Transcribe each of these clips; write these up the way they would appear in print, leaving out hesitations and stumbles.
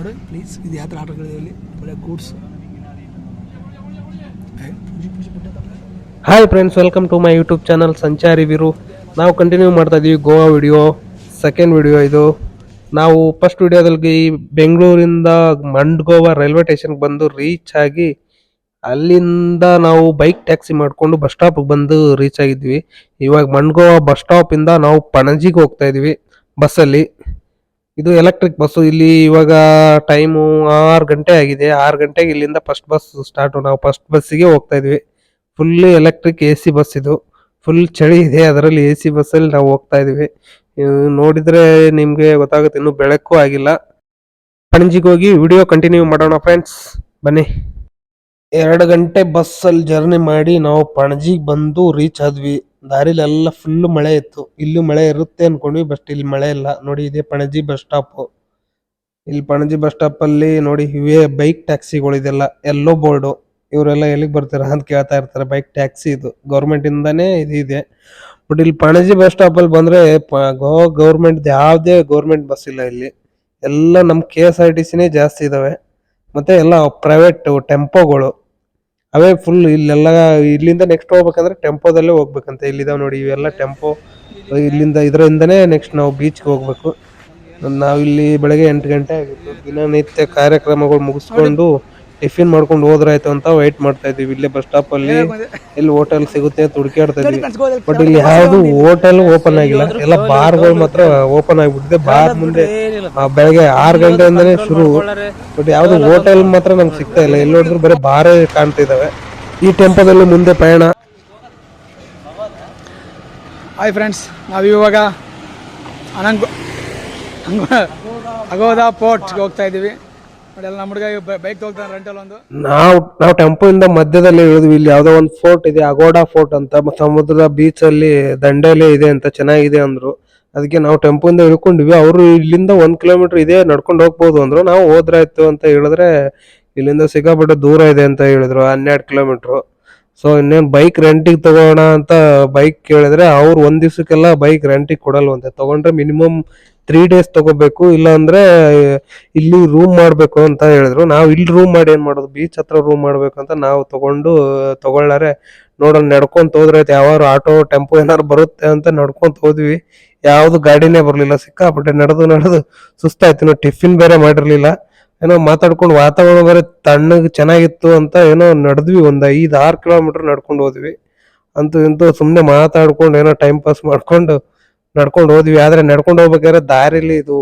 ನೋಡಿ ಪ್ಲೀಸ್. ಇದು ಯಾವ ಥರ ಆಟಗಳಿವೆ ಒಳ್ಳೆ goods. Hi friends, welcome to my YouTube channel Sanchari Veeru. ನಾವು ಕಂಟಿನ್ಯೂ ಮಾಡ್ತಾ ಇದೀವಿ ಗೋವಾ ವಿಡಿಯೋ. ಸೆಕೆಂಡ್ ವಿಡಿಯೋ ಇದು. ನಾವು ಫಸ್ಟ್ ವಿಡಿಯೋದಲ್ಲಿ ಬೆಂಗಳೂರಿಂದ ಮಂಡ್ಗೋವಾ ರೈಲ್ವೆ ಸ್ಟೇಷನ್ಗೆ ಬಂದು ರೀಚ್ ಆಗಿ ಅಲ್ಲಿಂದ ನಾವು ಬೈಕ್ ಟ್ಯಾಕ್ಸಿ ಮಾಡಿಕೊಂಡು ಬಸ್ ಸ್ಟಾಪ್ಗೆ ಬಂದು ರೀಚ್ ಆಗಿದ್ವಿ. ಇವಾಗ ಮಂಡ್ಗೋವಾ ಬಸ್ ಸ್ಟಾಪಿಂದ ನಾವು ಪಣಜಿಗೆ ಹೋಗ್ತಾ ಇದೀವಿ ಬಸ್ಸಲ್ಲಿ. ಇದು ಎಲೆಕ್ಟ್ರಿಕ್ ಬಸ್ಸು. ಇಲ್ಲಿ ಇವಾಗ ಟೈಮು 6 ಗಂಟೆ ಆಗಿದೆ. 6 ಗಂಟೆಗೆ ಇಲ್ಲಿಂದ ಫಸ್ಟ್ ಬಸ್ ಸ್ಟಾರ್ಟು. ನಾವು ಫಸ್ಟ್ ಬಸ್ಸಿಗೆ ಹೋಗ್ತಾ ಇದ್ವಿ. ಫುಲ್ ಎಲೆಕ್ಟ್ರಿಕ್ AC ಬಸ್ ಇದು. ಫುಲ್ ಚಳಿ ಇದೆ, ಅದರಲ್ಲಿ AC ಬಸ್ಸಲ್ಲಿ ನಾವು ಹೋಗ್ತಾ ಇದೀವಿ. ನೋಡಿದ್ರೆ ನಿಮ್ಗೆ ಗೊತ್ತಾಗುತ್ತೆ, ಇನ್ನೂ ಬೆಳಕು ಆಗಿಲ್ಲ. ಪಣಜಿಗೆ ಹೋಗಿ ವಿಡಿಯೋ ಕಂಟಿನ್ಯೂ ಮಾಡೋಣ ಫ್ರೆಂಡ್ಸ್, ಬನ್ನಿ. 2 ಗಂಟೆ ಬಸ್ಸಲ್ಲಿ ಜರ್ನಿ ಮಾಡಿ ನಾವು ಪಣಜಿಗೆ ಬಂದು ರೀಚ್ ಆದ್ವಿ. ದಾರಿಲೆಲ್ಲ ಫುಲ್ ಮಳೆ ಇತ್ತು. ಇಲ್ಲೂ ಮಳೆ ಇರುತ್ತೆ ಅನ್ಕೊಂಡ್ವಿ, ಬಟ್ ಇಲ್ಲಿ ಮಳೆ ಇಲ್ಲ. ನೋಡಿ, ಇದೆ ಪಣಜಿ ಬಸ್ ಸ್ಟಾಪ್. ಇಲ್ಲಿ ಪಣಜಿ ಬಸ್ ಸ್ಟಾಪ್ ಅಲ್ಲಿ ನೋಡಿ ಇವೇ ಬೈಕ್ ಟ್ಯಾಕ್ಸಿಗಳು. ಇದೆಲ್ಲ ಎಲ್ಲೋ ಬೋರ್ಡು. ಇವರೆಲ್ಲ ಎಲ್ಲಿಗೆ ಬರ್ತೀರಾ ಅಂತ ಕೇಳ್ತಾ ಇರ್ತಾರೆ. ಬೈಕ್ ಟ್ಯಾಕ್ಸಿ ಇದು ಗೌರ್ಮೆಂಟ್ ಇಂದಾನೇ ಇದು ಇದೆ. ಬಟ್ ಇಲ್ಲಿ ಪಣಜಿ ಬಸ್ ಸ್ಟಾಪ್ ಅಲ್ಲಿ ಬಂದ್ರೆ ಗೌರ್ಮೆಂಟ್ ಯಾವುದೇ ಗೌರ್ಮೆಂಟ್ ಬಸ್ ಇಲ್ಲ ಇಲ್ಲಿ. ಎಲ್ಲ ನಮ್ KSRTCನೇ ಜಾಸ್ತಿ ಇದಾವೆ. ಮತ್ತೆ ಎಲ್ಲ ಪ್ರೈವೇಟ್ ಟೆಂಪೋಗಳು ಅವೇ ಫುಲ್. ಇಲ್ಲೆಲ್ಲ ಇಲ್ಲಿಂದ ನೆಕ್ಸ್ಟ್ ಹೋಗ್ಬೇಕಂದ್ರೆ ಟೆಂಪೋದಲ್ಲೇ ಹೋಗ್ಬೇಕಂತೆ. ಇಲ್ಲಿದಾವ್ ನೋಡಿ ಇವೆಲ್ಲ ಟೆಂಪೋ. ಇಲ್ಲಿಂದ ಇದರಿಂದನೇ ನೆಕ್ಸ್ಟ್ ನಾವು ಬೀಚ್ಗೆ ಹೋಗ್ಬೇಕು. ನಾವಿಲ್ಲಿ ಬೆಳಗ್ಗೆ 8 ಗಂಟೆ ಆಗಿತ್ತು. ದಿನನಿತ್ಯ ಕಾರ್ಯಕ್ರಮಗಳು ಮುಗಿಸ್ಕೊಂಡು ಟಿಫಿನ್ ಮಾಡ್ಕೊಂಡು ಹೋದ್ರಾಯ್ತು ಅಂತ ವೈಟ್ ಮಾಡ್ತಾ ಇದೀವಿ. ಇಲ್ಲೇ ಬಸ್ ಸ್ಟಾಪ್ ಅಲ್ಲಿ ಎಲ್ಲಿ ಹೋಟೆಲ್ ಸಿಗುತ್ತೆ ಅಂತ ಹುಡುಕಾಡ್ತಾ ಇದೀವಿ. ಬಟ್ ಇಲ್ಲಿ ಯಾವ್ದು ಹೋಟೆಲ್ ಓಪನ್ ಆಗಿಲ್ಲ. ಎಲ್ಲ ಬಾರ್ಗಳು ಮಾತ್ರ ಓಪನ್ ಆಗಿಬಿಟ್ಟಿದೆ. ಬಾರ್ ಮುಂದೆ ಬೆಳಗ್ಗೆ 6 ಗಂಟೆಯಿಂದನೇ ಶುರು. ಬಟ್ ಯಾವ್ದು ಹೋಟೆಲ್ ಮಾತ್ರ ನಮ್ಗೆ ಸಿಗ್ತಾ ಇಲ್ಲ. ಎಲ್ಲಿ ನೋಡಿದ್ರು ಬರೀ ಬಾರೇ ಕಾಣ್ತಾ ಇದಾವೆ. ಈ ಟೆಂಪೋದಲ್ಲಿ ಮುಂದೆ ಪಯಣ. ಹಾಯ್ ಫ್ರೆಂಡ್ಸ್, ನಾವು ಇವಾಗ ಅಗೋದಾ ಪೋರ್ಟ್ಗೆ ಹೋಗ್ತಾ ಇದ್ದೀವಿ. ನಮ್ಮ ಹುಡುಗ ಬೈಕ್ ಹೋಗ್ತಾನೆ ರೆಂಟಲ್ ಒಂದು. ನಾವು ಟೆಂಪೋ ಇಂದ ಮಧ್ಯದಲ್ಲಿ ಇಳಿದ್ವಿ. ಇಲ್ಲಿ ಯಾವ್ದೋ ಒಂದು ಫೋರ್ಟ್ ಇದೆ, ಅಗೋಡಾ ಫೋರ್ಟ್ ಅಂತ. ಸಮುದ್ರದ ಬೀಚ್ ಅಲ್ಲಿ ದಂಡೆಲೆ ಇದೆ ಅಂತ, ಚೆನ್ನಾಗಿದೆ ಅಂದ್ರು. ಅದಕ್ಕೆ ನಾವು ಟೆಂಪೋ ಇಂದ ಇಳ್ಕೊಂಡ್ವಿ. ಅವರು ಇಲ್ಲಿಂದ 1 ಕಿಲೋಮೀಟರ್ ಇದೆ, ನಡ್ಕೊಂಡು ಹೋಗ್ಬೋದು ಅಂದ್ರು. ನಾವು ಹೋದ್ರಾಯ್ತು ಅಂತ ಹೇಳಿದ್ರೆ ಇಲ್ಲಿಂದ ಸಿಕ್ಕಾಪಟ್ಟೆ ದೂರ ಇದೆ ಅಂತ ಹೇಳಿದ್ರು, 12 ಕಿಲೋಮೀಟರ್. ಸೊ ಇನ್ನೇನು ಬೈಕ್ ರೆಂಟಿಗೆ ತಗೋಣ ಅಂತ ಬೈಕ್ ಕೇಳಿದ್ರೆ ಅವ್ರು 1 ದಿವ್ಸಕ್ಕೆಲ್ಲ ಬೈಕ್ ರೆಂಟಿಗೆ ಕೊಡಲ್ವಂತೆ. ತಗೊಂಡ್ರೆ ಮಿನಿಮಮ್ 3 days ತಗೋಬೇಕು, ಇಲ್ಲ ಅಂದ್ರೆ ಇಲ್ಲಿ ರೂಮ್ ಮಾಡ್ಬೇಕು ಅಂತ ಹೇಳಿದ್ರು. ನಾವು ಇಲ್ಲಿ ರೂಮ್ ಮಾಡಿ ಏನ್ ಮಾಡೋದು, ಬೀಚ್ ಹತ್ರ ರೂಮ್ ಮಾಡ್ಬೇಕು ಅಂತ ನಾವು ತಗೊಳ್ಳಾರೆ ನೋಡೋಣ ನಡ್ಕೊಂತ ಹೋದ್ರೆ ಯಾವ ಆಟೋ ಟೆಂಪೋ ಏನಾರು ಬರುತ್ತೆ ಅಂತ ನಡ್ಕೊಂತ ಹೋದ್ವಿ. ಯಾವ್ದು ಗಾಡಿನೇ ಬರ್ಲಿಲ್ಲ. ಸಿಕ್ಕಾಪಟ್ಟೆ ನಡೆದು ಸುಸ್ತಾಯ್ತು. ನಾವು ಟಿಫಿನ್ ಬೇರೆ ಮಾಡಿರ್ಲಿಲ್ಲ. ಏನೋ ಮಾತಾಡ್ಕೊಂಡು ವಾತಾವರಣ ಬೇರೆ ತಣ್ಣಗೆ ಚೆನ್ನಾಗಿತ್ತು ಅಂತ ಏನೋ ನಡೆದ್ವಿ. ಒಂದು 5-6 ಕಿಲೋಮೀಟರ್ ನಡ್ಕೊಂಡು ಹೋದ್ವಿ. ಅಂತೂ ಇಂತೂ ಸುಮ್ನೆ ಮಾತಾಡ್ಕೊಂಡು ಏನೋ ಟೈಮ್ ಪಾಸ್ ಮಾಡ್ಕೊಂಡು ನಡ್ಕೊಂಡು ಹೋದ್ವಿ. ಆದ್ರೆ ನಡ್ಕೊಂಡು ಹೋಗ್ಬೇಕಾದ್ರೆ ದಾರಿಲಿ ಇದು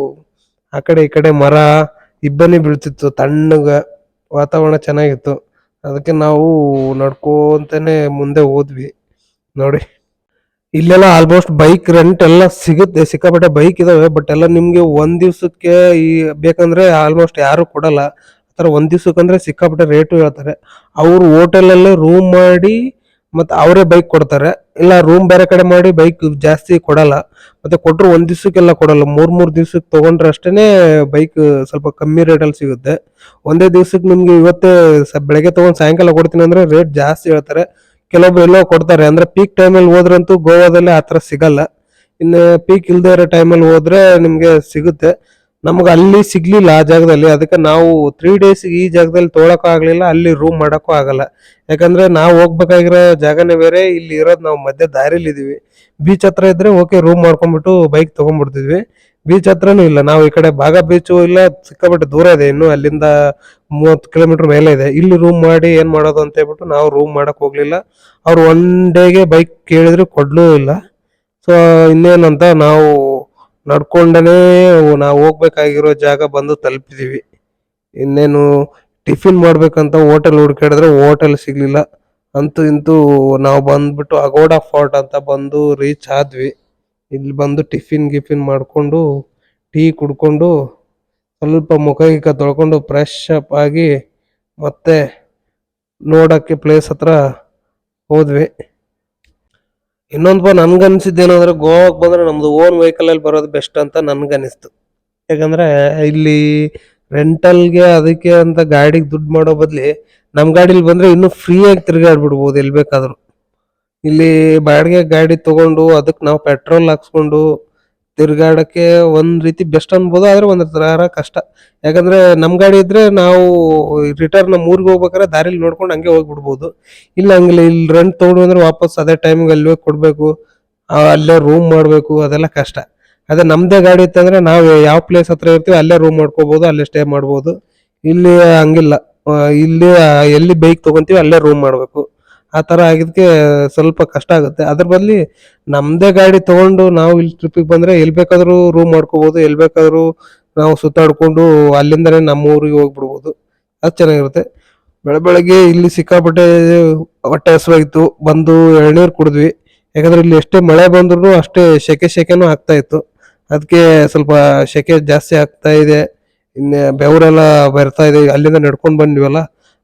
ಆ ಕಡೆ ಈ ಕಡೆ ಮರ ಇಬ್ಬನಿ ಬೀಳ್ತಿತ್ತು. ತಣ್ಣಗ ವಾತಾವರಣ ಚೆನ್ನಾಗಿತ್ತು. ಅದಕ್ಕೆ ನಾವು ನಡ್ಕೊಂತಾನೆ ಮುಂದೆ ಹೋದ್ವಿ. ನೋಡಿ, ಇಲ್ಲೆಲ್ಲ ಆಲ್ಮೋಸ್ಟ್ ಬೈಕ್ ರೆಂಟ್ ಎಲ್ಲ ಸಿಗುತ್ತೆ. ಸಿಕ್ಕಾಪಟ್ಟೆ ಬೈಕ್ ಇದಾವೆ. ಬಟ್ ಎಲ್ಲ ನಿಮ್ಗೆ 1 ದಿವ್ಸಕ್ಕೆ ಬೇಕಂದ್ರೆ ಆಲ್ಮೋಸ್ಟ್ ಯಾರು ಕೊಡಲ್ಲ. ಆತರ 1 ದಿವ್ಸಕ್ಕಂದ್ರೆ ಸಿಕ್ಕಾಪಟ್ಟೆ ರೇಟು ಹೇಳ್ತಾರೆ. ಅವ್ರು ಹೋಟೆಲ್ ಅಲ್ಲೇ ರೂಮ್ ಮಾಡಿ ಮತ್ತೆ ಅವರೇ ಬೈಕ್ ಕೊಡ್ತಾರೆ. ಇಲ್ಲ ರೂಮ್ ಬೇರೆ ಕಡೆ ಮಾಡಿ ಬೈಕ್ ಜಾಸ್ತಿ ಕೊಡಲ್ಲ. ಮತ್ತೆ ಕೊಟ್ರು 1 ದಿವ್ಸಕ್ಕೆಲ್ಲ ಕೊಡಲ್ಲ. 3 ದಿವ್ಸಕ್ಕೆ ತಗೊಂಡ್ರೆ ಅಷ್ಟೇನೆ ಬೈಕ್ ಸ್ವಲ್ಪ ಕಮ್ಮಿ ರೇಟಲ್ಲಿ ಸಿಗುತ್ತೆ. ಒಂದೇ ದಿವ್ಸಕ್ಕೆ ನಿಮ್ಗೆ ಇವತ್ತೇ ಬೆಳಗ್ಗೆ ತಗೊಂಡ್ ಸಾಯಂಕಾಲ ಕೊಡ್ತೀನಿ ಅಂದ್ರೆ ರೇಟ್ ಜಾಸ್ತಿ ಹೇಳ್ತಾರೆ. ಕೆಲವೊಬ್ರು ಎಲ್ಲೋ ಕೊಡ್ತಾರೆ. ಅಂದ್ರೆ ಪೀಕ್ ಟೈಮಲ್ಲಿ ಹೋದ್ರಂತೂ ಗೋವಾದಲ್ಲಿ ಆತರ ಸಿಗಲ್ಲ. ಇನ್ನು ಪೀಕ್ ಇಲ್ದೇ ಇರೋ ಟೈಮಲ್ಲಿ ಹೋದ್ರೆ ನಿಮ್ಗೆ ಸಿಗುತ್ತೆ. ನಮ್ಗೆ ಅಲ್ಲಿ ಸಿಗ್ಲಿಲ್ಲ ಆ ಜಾಗದಲ್ಲಿ. ಅದಕ್ಕೆ ನಾವು 3 days ಈ ಜಾಗದಲ್ಲಿ ತೊಗೊಳಕ್ಕೂ ಆಗ್ಲಿಲ್ಲ, ಅಲ್ಲಿ ರೂಮ್ ಮಾಡಕ್ಕೂ ಆಗಲ್ಲ. ಯಾಕಂದ್ರೆ ನಾವು ಹೋಗ್ಬೇಕಾಗಿರೋ ಜಾಗನೇ ಬೇರೆ, ಇಲ್ಲಿ ಇರೋದು ನಾವು ಮಧ್ಯ ದಾರಿಲಿ ಇದೀವಿ. ಬೀಚ್ ಹತ್ರ ಇದ್ರೆ ಓಕೆ, ರೂಮ್ ಮಾಡ್ಕೊಂಡ್ಬಿಟ್ಟು ಬೈಕ್ ತಗೊಂಡ್ಬಿಡ್ತಿದ್ವಿ. ಬೀಚ್ ಹತ್ರನೂ ಇಲ್ಲ. ನಾವು ಈ ಕಡೆ ಬಾಗ ಬೀಚು ಇಲ್ಲ, ಸಿಕ್ಕಾಪಟ್ಟೆ ದೂರ ಇದೆ. ಇನ್ನು ಅಲ್ಲಿಂದ 30 ಕಿಲೋಮೀಟರ್ ಮೇಲೆ ಇದೆ. ಇಲ್ಲಿ ರೂಮ್ ಮಾಡಿ ಏನ್ ಮಾಡೋದು ಅಂತ ಹೇಳ್ಬಿಟ್ಟು ನಾವು ರೂಮ್ ಮಾಡಕ್ ಹೋಗ್ಲಿಲ್ಲ. ಅವ್ರು 1 ಡೇಗೆ ಬೈಕ್ ಕೇಳಿದ್ರು ಕೊಡ್ಲೂ ಇಲ್ಲ. ಸೊ ಇನ್ನೇನಂತ ನಾವು ನಡ್ಕೊಂಡನೇ ನಾವು ಹೋಗ್ಬೇಕಾಗಿರೋ ಜಾಗ ಬಂದು ತಲುಪಿದೀವಿ. ಇನ್ನೇನು ಟಿಫಿನ್ ಮಾಡ್ಬೇಕಂತ ಹೋಟೆಲ್ ಹುಡ್ಕಾಡಿದ್ರೆ ಹೋಟೆಲ್ ಸಿಗ್ಲಿಲ್ಲ. ಅಂತೂ ಇಂತೂ ನಾವು ಬಂದ್ಬಿಟ್ಟು ಅಗೋಡಾ ಫೋರ್ಟ್ ಅಂತ ಬಂದು ರೀಚ್ ಆದ್ವಿ. ಇಲ್ಲಿ ಬಂದು ಟಿಫಿನ್ ಮಾಡ್ಕೊಂಡು ಟೀ ಕುಡ್ಕೊಂಡು ಸ್ವಲ್ಪ ಮುಖ ತೊಳ್ಕೊಂಡು ಫ್ರೆಶ್ ಅಪ್ ಆಗಿ ಮತ್ತೆ ನೋಡಕ್ಕೆ ಪ್ಲೇಸ್ ಹತ್ರ ಹೋದ್ವಿ. ಇನ್ನೊಂದು ನನ್ಗನ್ಸಿದ್ದೇನಂದ್ರೆ ಗೋವಾಕ್ ಬಂದ್ರೆ ನಮ್ದು ಓನ್ ವೆಹಿಕಲ್ ಅಲ್ಲಿ ಬರೋದು ಬೆಸ್ಟ್ ಅಂತ ನನ್ಗನಿಸ್ತು. ಯಾಕಂದ್ರೆ ಇಲ್ಲಿ ರೆಂಟಲ್ಗೆ ಅದಕ್ಕೆ ಅಂತ ಗಾಡಿಗೆ ದುಡ್ಡು ಮಾಡೋ ಬದ್ಲಿ ನಮ್ ಗಾಡಿಲಿ ಬಂದ್ರೆ ಇನ್ನು ಫ್ರೀ ಆಗಿ ತಿರ್ಗಾಡ್ಬಿಡ್ಬೋದು ಎಲ್ಲಿ ಬೇಕಾದ್ರು. ಇಲ್ಲಿ ಬಾಡಿಗೆ ಗಾಡಿ ತಗೊಂಡು ಅದಕ್ಕೆ ನಾವು ಪೆಟ್ರೋಲ್ ಹಾಕ್ಸ್ಕೊಂಡು ತಿರ್ಗಾಡಕ್ಕೆ ಒಂದ್ ರೀತಿ ಬೆಸ್ಟ್ ಅನ್ಬೋದು, ಆದ್ರೆ ಒಂದ್ ತರ ಕಷ್ಟ. ಯಾಕಂದ್ರೆ ನಮ್ ಗಾಡಿ ಇದ್ರೆ ನಾವು ರಿಟರ್ನ್ ನಮ್ಮ ಊರಿಗೆ ಹೋಗ್ಬೇಕಾದ್ರೆ ದಾರಿಲಿ ನೋಡ್ಕೊಂಡು ಹಂಗೆ ಹೋಗ್ಬಿಡ್ಬೋದು. ಇಲ್ಲ ಹಂಗಿಲ್ಲ, ಇಲ್ಲಿ ರೆಂಟ್ ತಗೊಂಡು ಅಂದ್ರೆ ವಾಪಸ್ ಅದೇ ಟೈಮ್ಗೆ ಅಲ್ಲಿ ಹೋಗಿ ಕೊಡ್ಬೇಕು, ಅಲ್ಲೇ ರೂಮ್ ಮಾಡ್ಬೇಕು, ಅದೆಲ್ಲ ಕಷ್ಟ. ಅದೇ ನಮ್ದೇ ಗಾಡಿ ಇತ್ತಂದ್ರೆ ನಾವು ಯಾವ ಪ್ಲೇಸ್ ಹತ್ರ ಇರ್ತೀವಿ ಅಲ್ಲೇ ರೂಮ್ ಮಾಡ್ಕೋಬಹುದು, ಅಲ್ಲೇ ಸ್ಟೇ ಮಾಡ್ಬೋದು. ಇಲ್ಲಿ ಹಂಗಿಲ್ಲ, ಇಲ್ಲಿ ಎಲ್ಲಿ ಬೈಕ್ ತಗೊಂತೀವಿ ಅಲ್ಲೇ ರೂಮ್ ಮಾಡ್ಬೇಕು. ಆ ತರ ಆಗಿದ್ಕೆ ಸ್ವಲ್ಪ ಕಷ್ಟ ಆಗುತ್ತೆ. ಅದ್ರ ಬದ್ಲಿ ನಮ್ದೇ ಗಾಡಿ ತಗೊಂಡು ನಾವು ಇಲ್ಲಿ ಟ್ರಿಪ್ಪಿಗೆ ಬಂದ್ರೆ ಎಲ್ ಬೇಕಾದ್ರೂ ರೂಮ್ ಮಾಡ್ಕೋಬಹುದು, ಎಲ್ ಬೇಕಾದ್ರೂ ನಾವು ಸುತ್ತಾಡ್ಕೊಂಡು ಅಲ್ಲಿಂದನೇ ನಮ್ಮ ಊರಿಗೆ ಹೋಗ್ಬಿಡ್ಬೋದು. ಅದು ಚೆನ್ನಾಗಿರುತ್ತೆ. ಬೆಳಗ್ಗೆ ಇಲ್ಲಿ ಸಿಕ್ಕಾಪಟ್ಟೆ ಹೊಟ್ಟೆ ಹಸುವಾಯ್ತು, ಬಂದು ಎಳ್ನೀರು ಕುಡಿದ್ವಿ. ಯಾಕಂದ್ರೆ ಇಲ್ಲಿ ಎಷ್ಟೇ ಮಳೆ ಬಂದ್ರು ಅಷ್ಟೇ ಶೆಕೆನೂ ಆಗ್ತಾ ಇತ್ತು. ಅದಕ್ಕೆ ಸ್ವಲ್ಪ ಶೆಕೆ ಜಾಸ್ತಿ ಆಗ್ತಾ ಇದೆ, ಇನ್ನೇ ಬೆವರೆಲ್ಲ ಬರ್ತಾ ಇದೆ. ಅಲ್ಲಿಂದ ನಡ್ಕೊಂಡ್ ಬಂದ್ವಲ್ಲ,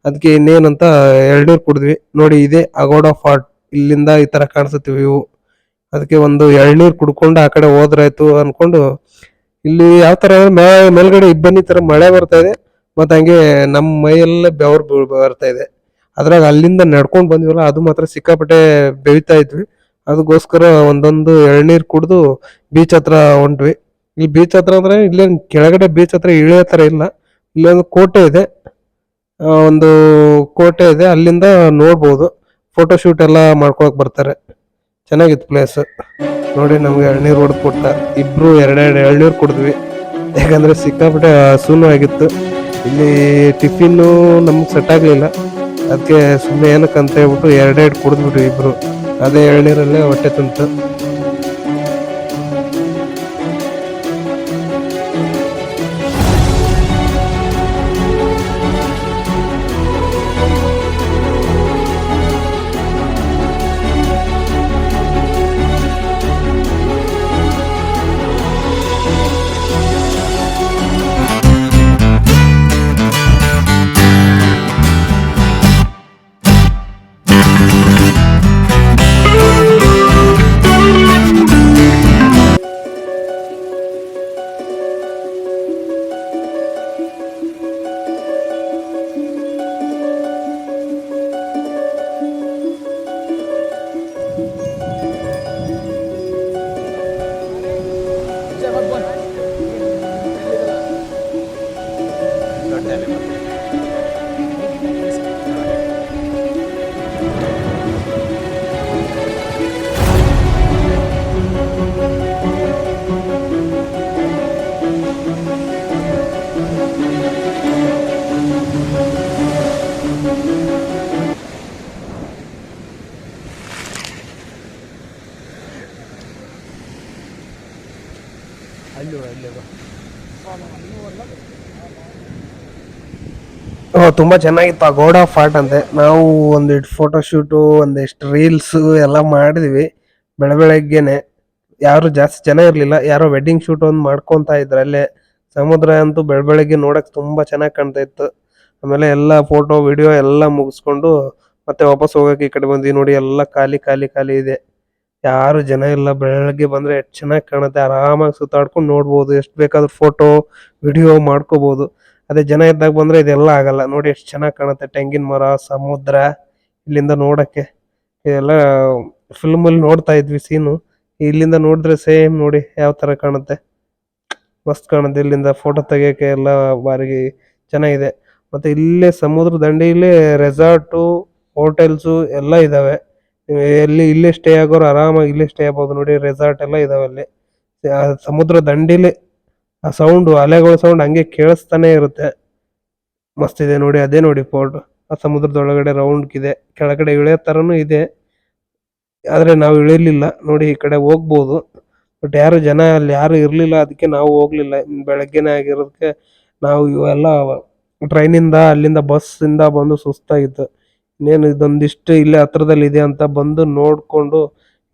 ಅದಕ್ಕೆ ಇನ್ನೇನಂತ ಎಳ್ನೀರು ಕುಡಿದ್ವಿ. ನೋಡಿ ಇದೆ ಅಗೋಡ ಫಾರ್ಟ್, ಇಲ್ಲಿಂದ ಈ ತರ ಕಾಣಿಸುತ್ತೆ ವ್ಯೂ. ಅದಕ್ಕೆ ಒಂದು ಎಳ್ನೀರು ಕುಡ್ಕೊಂಡು ಆ ಕಡೆ ಹೋದ್ರಾಯ್ತು ಅನ್ಕೊಂಡು, ಇಲ್ಲಿ ಯಾವ ತರ ಮೇಲ್ಗಡೆ ಇಬ್ಬನಿ ತರ ಮಳೆ ಬರ್ತಾ ಇದೆ, ಮತ್ತೆ ಹಂಗೆ ನಮ್ಮ ಮೈಯೆಲ್ಲ ಬೆವರು ಬರ್ತಾ ಇದೆ. ಅದ್ರಾಗ ಅಲ್ಲಿಂದ ನಡ್ಕೊಂಡ್ ಬಂದ್ವಲ್ಲ, ಅದು ಮಾತ್ರ ಸಿಕ್ಕಾಪಟ್ಟೆ ಬೆವಿತಾ ಇದ್ವಿ. ಅದಕ್ಕೋಸ್ಕರ ಒಂದೊಂದು ಎಳ್ನೀರ್ ಕುಡ್ದು ಬೀಚ್ ಹತ್ರ ಹೊಂಟ್ವಿ. ಈ ಬೀಚ್ ಹತ್ರ ಅಂದ್ರೆ ಇಲ್ಲೇ ಕೆಳಗಡೆ ಬೀಚ್ ಹತ್ರ ಇಳಿಯೋ ತರ ಇಲ್ಲ, ಇಲ್ಲೊಂದು ಕೋಟೆ ಇದೆ. ಒಂದು ಕೋಟೆ ಇದೆ, ಅಲ್ಲಿಂದ ನೋಡ್ಬೋದು. ಫೋಟೋ ಶೂಟ್ ಎಲ್ಲ ಮಾಡ್ಕೊಳಕ್ ಬರ್ತಾರೆ. ಚೆನ್ನಾಗಿತ್ತು ಪ್ಲೇಸ್. ನೋಡಿ ನಮ್ಗೆ ಎಳ್ನೀರು ಹೊಡೆದು ಕೊಟ್ಟ, ಇಬ್ರು ಎರಡೆರಡು ಎಳ್ನೀರು ಕುಡಿದ್ವಿ. ಯಾಕಂದ್ರೆ ಸಿಕ್ಕಾಪಟ್ಟೆ ಹಸುನು ಆಗಿತ್ತು. ಇಲ್ಲಿ ಟಿಫಿನ್ನು ನಮ್ಗೆ ಸೆಟ್ ಆಗ್ಲಿಲ್ಲ, ಅದಕ್ಕೆ ಸುಮ್ಮನೆ ಏನಕ್ಕೆ ಅಂತ ಹೇಳ್ಬಿಟ್ಟು ಎರಡೆರಡು ಕುಡಿದ್ಬಿಟ್ವಿ ಇಬ್ರು. ಅದೇ ಎಳ್ನೀರಲ್ಲೇ ಹೊಟ್ಟೆ ತುಂಬಿತು. ತುಂಬಾ ಚೆನ್ನಾಗಿತ್ತು ಆ ಗೋಡ ಫಾರ್ಟ್ ಅಂತೆ. ನಾವು ಒಂದಿಷ್ಟು ಫೋಟೋ ಶೂಟು, ಒಂದಿಷ್ಟು ರೀಲ್ಸ್ ಎಲ್ಲ ಮಾಡಿದ್ವಿ ಬೆಳಗ್ಗೆನೆ. ಯಾರು ಜಾಸ್ತಿ ಜನ ಇರ್ಲಿಲ್ಲ, ಯಾರೋ ವೆಡ್ಡಿಂಗ್ ಶೂಟ್ ಒಂದು ಮಾಡ್ಕೊಂತ ಇದ್ರು ಅಲ್ಲೇ. ಸಮುದ್ರ ಅಂತೂ ಬೆಳಗ್ಗೆ ನೋಡಕ್ ತುಂಬಾ ಚೆನ್ನಾಗಿ ಕಾಣ್ತಾ ಇತ್ತು. ಆಮೇಲೆ ಎಲ್ಲ ಫೋಟೋ ವಿಡಿಯೋ ಎಲ್ಲ ಮುಗಿಸ್ಕೊಂಡು ಮತ್ತೆ ವಾಪಸ್ ಹೋಗಕ್ಕೆ ಈ ಕಡೆ ಬಂದ್ವಿ. ನೋಡಿ ಎಲ್ಲ ಖಾಲಿ ಖಾಲಿ ಖಾಲಿ ಇದೆ, ಯಾರು ಜನ ಇಲ್ಲ. ಬೆಳಗ್ಗೆ ಬಂದ್ರೆ ಎಷ್ಟು ಚೆನ್ನಾಗಿ ಕಾಣುತ್ತೆ, ಆರಾಮಾಗಿ ಸುತ್ತಾಡ್ಕೊಂಡು ನೋಡ್ಬೋದು, ಎಷ್ಟು ಬೇಕಾದ್ರೂ ಫೋಟೋ ವಿಡಿಯೋ ಮಾಡ್ಕೋಬಹುದು. ಅದೇ ಜನ ಇದ್ದಾಗ ಬಂದ್ರೆ ಇದೆಲ್ಲ ಆಗಲ್ಲ. ನೋಡಿ ಎಷ್ಟು ಚೆನ್ನಾಗಿ ಕಾಣುತ್ತೆ, ತೆಂಗಿನ ಮರ, ಸಮುದ್ರ ಇಲ್ಲಿಂದ ನೋಡಕ್ಕೆ. ಇದೆಲ್ಲ ಫಿಲ್ಮ್ ಅಲ್ಲಿ ನೋಡ್ತಾ ಇದ್ವಿ ಸೀನು, ಇಲ್ಲಿಂದ ನೋಡಿದ್ರೆ ಸೇಮ್ ನೋಡಿ ಯಾವ ತರ ಕಾಣುತ್ತೆ, ಮಸ್ತ್ ಕಾಣುತ್ತೆ. ಇಲ್ಲಿಂದ ಫೋಟೋ ತೆಗಿಯಕ್ಕೆ ಎಲ್ಲ ಬಾರಿ ಚೆನ್ನಾಗಿದೆ. ಮತ್ತೆ ಇಲ್ಲೇ ಸಮುದ್ರ ದಂಡೆಯಲ್ಲೇ ರೆಸಾರ್ಟು, ಹೋಟೆಲ್ಸು ಎಲ್ಲ ಇದಾವೆ. ಎಲ್ಲಿ ಇಲ್ಲೇ ಸ್ಟೇ ಆಗೋರು ಆರಾಮಾಗಿ ಇಲ್ಲೇ ಸ್ಟೇ ಆಗ್ಬೋದು. ನೋಡಿ ರೆಸಾರ್ಟ್ ಎಲ್ಲ ಇದಾವೆ ಅಲ್ಲಿ ಸಮುದ್ರ ದಂಡಿಲಿ. ಆ ಸೌಂಡ್, ಅಲೆಗಳ ಸೌಂಡ್ ಹಂಗೆ ಕೇಳಿಸ್ತಾನೆ ಇರುತ್ತೆ. ಮಸ್ತ್ ಇದೆ ನೋಡಿ. ಅದೇ ನೋಡಿ ಫೋರ್ಟ್, ಆ ಸಮುದ್ರದೊಳಗಡೆ ರೌಂಡ್ ಇದೆ, ಕೆಳಗಡೆ ಇಳಿಯೋ ತರನು ಇದೆ. ಆದ್ರೆ ನಾವು ಇಳಿಲಿಲ್ಲ, ನೋಡಿ ಈ ಕಡೆ ಹೋಗ್ಬೋದು. ಬಟ್ ಯಾರು ಜನ ಅಲ್ಲಿ ಯಾರು ಇರ್ಲಿಲ್ಲ, ಅದಕ್ಕೆ ನಾವು ಹೋಗ್ಲಿಲ್ಲ. ಬೆಳಗ್ಗೆನೆ ಆಗಿರೋದಕ್ಕೆ ನಾವು ಇವೆಲ್ಲ ಟ್ರೈನಿಂದ ಅಲ್ಲಿಂದ ಬಸ್ ಇಂದ ಬಂದು ಸುಸ್ತಾಗಿತ್ತು. ಇನ್ನೇನು ಇದೊಂದಿಷ್ಟು ಇಲ್ಲೇ ಹತ್ರದಲ್ಲಿ ಇದೆ ಅಂತ ಬಂದು ನೋಡ್ಕೊಂಡು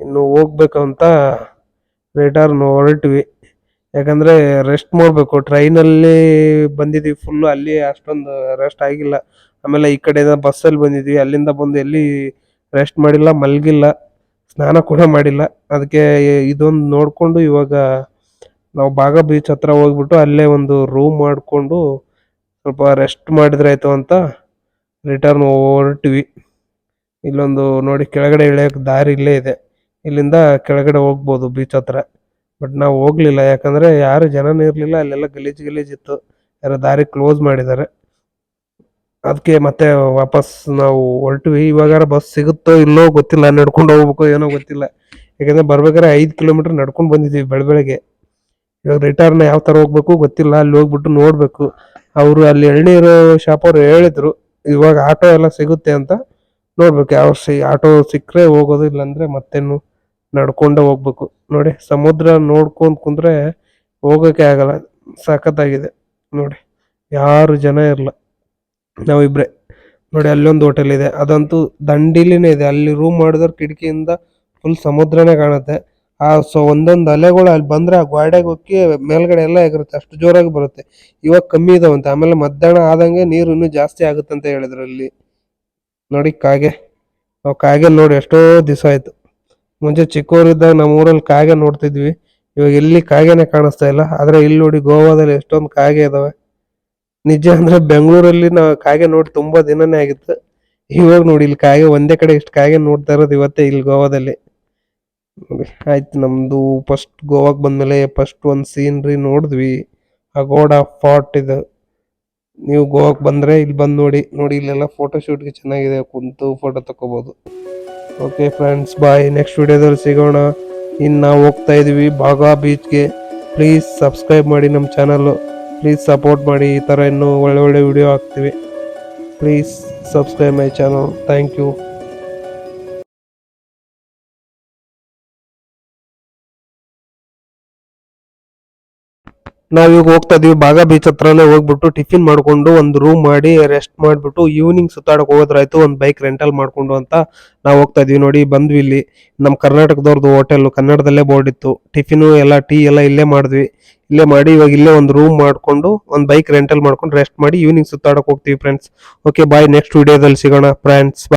ಇನ್ನು ಹೋಗ್ಬೇಕು ಅಂತ ರಿಟರ್ನ್ ಹೊರಟ್ವಿ. ಯಾಕಂದ್ರೆ ರೆಸ್ಟ್ ಮಾಡ್ಬೇಕು, ಟ್ರೈನಲ್ಲಿ ಬಂದಿದ್ವಿ ಫುಲ್, ಅಲ್ಲಿ ಅಷ್ಟೊಂದು ರೆಸ್ಟ್ ಆಗಿಲ್ಲ. ಆಮೇಲೆ ಈ ಕಡೆ ಬಸ್ಸಲ್ಲಿ ಬಂದಿದ್ವಿ, ಅಲ್ಲಿಂದ ಬಂದು ಎಲ್ಲಿ ರೆಸ್ಟ್ ಮಾಡಿಲ್ಲ, ಮಲ್ಗಿಲ್ಲ, ಸ್ನಾನ ಕೂಡ ಮಾಡಿಲ್ಲ. ಅದಕ್ಕೆ ಇದೊಂದು ನೋಡ್ಕೊಂಡು ಇವಾಗ ನಾವು ಬಾಗ ಬೀಚ್ ಹತ್ರ ಹೋಗ್ಬಿಟ್ಟು ಅಲ್ಲೇ ಒಂದು ರೂಮ್ ಮಾಡ್ಕೊಂಡು ಸ್ವಲ್ಪ ರೆಸ್ಟ್ ಮಾಡಿದ್ರೆ ಆಯ್ತು ಅಂತ ರಿಟರ್ನ್ ಹೊರಟ್ವಿ. ಇಲ್ಲೊಂದು ನೋಡಿ ಕೆಳಗಡೆ ಇಳಿಯಕ್ ದಾರಿ ಇಲ್ಲೇ ಇದೆ, ಇಲ್ಲಿಂದ ಕೆಳಗಡೆ ಹೋಗ್ಬೋದು ಬೀಚ್ ಹತ್ರ. ಬಟ್ ನಾವು ಹೋಗ್ಲಿಲ್ಲ, ಯಾಕಂದ್ರೆ ಯಾರು ಜನನೇ ಇರಲಿಲ್ಲ, ಅಲ್ಲೆಲ್ಲ ಗಲೀಜ್ ಇತ್ತು, ಯಾರೋ ದಾರಿ ಕ್ಲೋಸ್ ಮಾಡಿದ್ದಾರೆ. ಅದಕ್ಕೆ ಮತ್ತೆ ವಾಪಸ್ ನಾವು ಹೊರಟ್ವಿ. ಇವಾಗಾರ ಬಸ್ ಸಿಗುತ್ತೋ ಇಲ್ಲೋ ಗೊತ್ತಿಲ್ಲ, ನಡ್ಕೊಂಡು ಹೋಗ್ಬೇಕೋ ಏನೋ ಗೊತ್ತಿಲ್ಲ. ಯಾಕಂದ್ರೆ ಬರ್ಬೇಕಾದ್ರೆ 5 ಕಿಲೋಮೀಟರ್ ನಡ್ಕೊಂಡು ಬಂದಿದ್ದೀವಿ ಬೆಳಗ್ಗೆ. ಇವಾಗ ರಿಟರ್ನ್ ಯಾವ ತರ ಹೋಗ್ಬೇಕು ಗೊತ್ತಿಲ್ಲ, ಅಲ್ಲಿ ಹೋಗ್ಬಿಟ್ಟು ನೋಡ್ಬೇಕು. ಅವರು ಅಲ್ಲಿ ಎಳ್ನೀರು ಶಾಪ್ ಅವ್ರು ಹೇಳಿದ್ರು ಇವಾಗ ಆಟೋ ಎಲ್ಲ ಸಿಗುತ್ತೆ ಅಂತ. ನೋಡ್ಬೇಕು, ಯಾವ ಆಟೋ ಸಿಕ್ಕರೆ ಹೋಗೋದು, ಇಲ್ಲಾಂದ್ರೆ ಮತ್ತೇನು ನಡ್ಕೊಂಡೇ ಹೋಗ್ಬೇಕು. ನೋಡಿ ಸಮುದ್ರ ನೋಡ್ಕೊಂಡ್ ಕುಂದ್ರೆ ಹೋಗೋಕೆ ಆಗಲ್ಲ, ಸಖತ್ತಾಗಿದೆ ನೋಡಿ. ಯಾರು ಜನ ಇರಲ್ಲ, ನಾವಿಬ್ರೆ. ನೋಡಿ ಅಲ್ಲೊಂದು ಹೋಟೆಲ್ ಇದೆ, ಅದಂತೂ ದಂಡಿಲಿನೇ ಇದೆ. ಅಲ್ಲಿ ರೂಮ್ ಮಾಡಿದ್ರೆ ಕಿಟಕಿಯಿಂದ ಫುಲ್ ಸಮುದ್ರನೇ ಕಾಣುತ್ತೆ. ಒಂದೊಂದು ಅಲೆಗಳು ಅಲ್ಲಿ ಬಂದ್ರೆ ಆ ಗೋಡೆಗೆ ಹೋಗಿ ಮೇಲ್ಗಡೆ ಎಲ್ಲ ಎಗರುತ್ತೆ, ಅಷ್ಟು ಜೋರಾಗಿ ಬರುತ್ತೆ. ಇವಾಗ ಕಮ್ಮಿ ಇದಾವಂತೆ, ಆಮೇಲೆ ಮಧ್ಯಾಹ್ನ ಆದಂಗೆ ನೀರು ಇನ್ನೂ ಜಾಸ್ತಿ ಆಗುತ್ತೆ ಅಂತ ಹೇಳಿದ್ರು ಅಲ್ಲಿ. ನೋಡಿ ಕಾಗೆ, ನಾವು ಕಾಗೆ ನೋಡಿ ಎಷ್ಟೋ ದಿವಸ ಆಯ್ತು. ಮುಂಚೆ ಚಿಕ್ಕವರಿದ್ದಾಗ ನಮ್ಮ ಊರಲ್ಲಿ ಕಾಗೆ ನೋಡ್ತಿದ್ವಿ, ಇವಾಗ ಎಲ್ಲಿ ಕಾಗೆನೆ ಕಾಣಿಸ್ತಾ ಇಲ್ಲ. ಆದ್ರೆ ಇಲ್ಲಿ ನೋಡಿ ಗೋವಾದಲ್ಲಿ ಎಷ್ಟೊಂದು ಕಾಗೆ ಇದಾವೆ. ನಿಜ ಅಂದ್ರೆ ಬೆಂಗಳೂರಲ್ಲಿ ನಾವು ಕಾಗೆ ನೋಡಿ ತುಂಬಾ ದಿನನೇ ಆಗಿತ್ತು. ಇವಾಗ ನೋಡಿ ಇಲ್ಲಿ ಕಾಗೆ ಒಂದೇ ಕಡೆ ಇಷ್ಟು ಕಾಗೆ ನೋಡ್ತಾ ಇರೋದು ಇವತ್ತೇ ಇಲ್ಲಿ ಗೋವಾದಲ್ಲಿ. ನೋಡಿ ಆಯ್ತು, ನಮ್ದು ಫಸ್ಟ್ ಗೋವಾಕ್ ಬಂದ್ಮೇಲೆ ಫಸ್ಟ್ ಒಂದು ಸೀನ್ರಿ ನೋಡಿದ್ವಿ, ಅಗೋಡಾ ಫಾರ್ಟ್. ಇದು ನೀವು ಗೋವಾಕ್ ಬಂದ್ರೆ ಇಲ್ಲಿ ಬಂದು ನೋಡಿ ಇಲ್ಲೆಲ್ಲ ಫೋಟೋ ಶೂಟ್ಗೆ ಚೆನ್ನಾಗಿದೆ, ಕುಂತು ಫೋಟೋ ತಕೋಬಹುದು. ಓಕೆ ಫ್ರೆಂಡ್ಸ್, ಬಾಯ್. ನೆಕ್ಸ್ಟ್ ವಿಡಿಯೋದಲ್ಲಿ ಸಿಗೋಣ. ಇನ್ನು ನಾವು ಹೋಗ್ತಾ ಇದೀವಿ ಬಾಗಾ ಬೀಚ್ಗೆ. ಪ್ಲೀಸ್ ಸಬ್ಸ್ಕ್ರೈಬ್ ಮಾಡಿ ನಮ್ಮ ಚಾನಲ್, ಪ್ಲೀಸ್ ಸಪೋರ್ಟ್ ಮಾಡಿ. ಈ ಥರ ಇನ್ನೂ ಒಳ್ಳೆ ವಿಡಿಯೋ ಹಾಕ್ತೀವಿ. Please subscribe my channel. Thank you. ನಾವೀಗ ಹೋಗ್ತಾ ಇದೀವಿ ಬಾಗಾ ಬೀಚ್ ಹತ್ರನೇ. ಹೋಗ್ಬಿಟ್ಟು ಟಿಫಿನ್ ಮಾಡ್ಕೊಂಡು ಒಂದು ರೂಮ್ ಮಾಡಿ ರೆಸ್ಟ್ ಮಾಡ್ಬಿಟ್ಟು ಈವ್ನಿಂಗ್ ಸುತ್ತಾಡಕ್ ಹೋಗೋದ್ರಾಯ್ತು, ಒಂದು ಬೈಕ್ ರೆಂಟಲ್ ಮಾಡ್ಕೊಂಡು ಅಂತ ನಾವು ಹೋಗ್ತಾ ಇದೀವಿ. ನೋಡಿ ಬಂದ್ವಿ, ಇಲ್ಲಿ ನಮ್ಮ ಕರ್ನಾಟಕದವ್ರದ್ದು ಹೋಟೆಲ್, ಕನ್ನಡದಲ್ಲೇ ಬೋರ್ಡ್ ಇತ್ತು. ಟಿಫಿನು ಎಲ್ಲ ಟೀ ಎಲ್ಲ ಇಲ್ಲೇ ಮಾಡಿದ್ವಿ. ಇಲ್ಲೇ ಮಾಡಿ ಇವಾಗ ಇಲ್ಲೇ ಒಂದು ರೂಮ್ ಮಾಡ್ಕೊಂಡು ಒಂದು ಬೈಕ್ ರೆಂಟಲ್ ಮಾಡ್ಕೊಂಡು ರೆಸ್ಟ್ ಮಾಡಿ ಈವ್ನಿಂಗ್ ಸುತ್ತಾಡಕ್ ಹೋಗ್ತೀವಿ ಫ್ರೆಂಡ್ಸ್. ಓಕೆ ಬಾಯ್, ನೆಕ್ಸ್ಟ್ ವಿಡಿಯೋದಲ್ಲಿ ಸಿಗೋಣ ಫ್ರೆಂಡ್ಸ್.